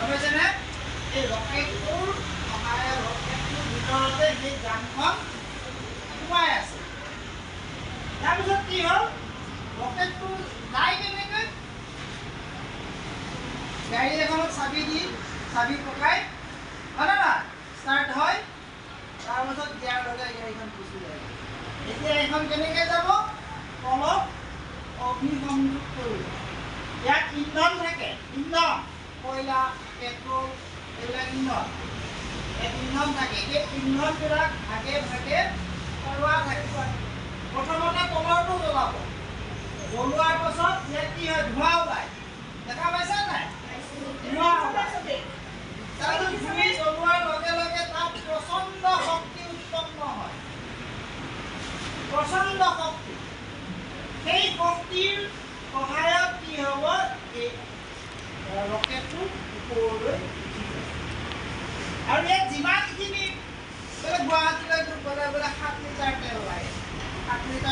গমপাইছেনে? এই ৰকেটটোৰ সহায়ত ৰকেটটোৰ ভিতৰতে সেই যানখন সোমাই আছে। তাৰপিছত কি হ'ল, ৰকেটটো যায় কেনেকৈ? গাড়ী এখনত চাবি পকাই হয় না ষ্টাৰ্ট হয়, তাৰপিছত দিয়াৰ লগে গাড়ীখন গুচি যায়। এতিয়া এইখন কেনেকৈ যাব? তলত অগ্নিসংযোগ কৰিব। ইয়াত ইন্ধন থাকে, ইন্ধন কয়লা, পেট্ৰল, এইবিলাক ইন্ধন। ইয়াত ইন্ধন থাকে, সেই ইন্ধনবিলাক ভাগে ভাগে পেলোৱা থাকিব। প্ৰথমতে তলৰটো জ্বলাব, জ্বলোৱাৰ পাছত ইয়াত কি হয়? ধোঁৱা ওলায়। দেখা পাইছা নাই? ধোঁৱা ওলায়। তাৰপিছত জুই জ্বলোৱাৰ লগে লগে তাত প্ৰচণ্ড শক্তি উৎপন্ন হয়, প্ৰচণ্ড শক্তি। সেই শক্তিৰ সহায়ত কি হ'ব? এই ৰকেটটো ওপৰলৈ উঠিব। আৰু ইয়াত যিমানখিনি বোলে গুৱাহাটীলৈ গ'লে বোলে 7 লিটাৰ তেল লাগে, 7 লিটাৰ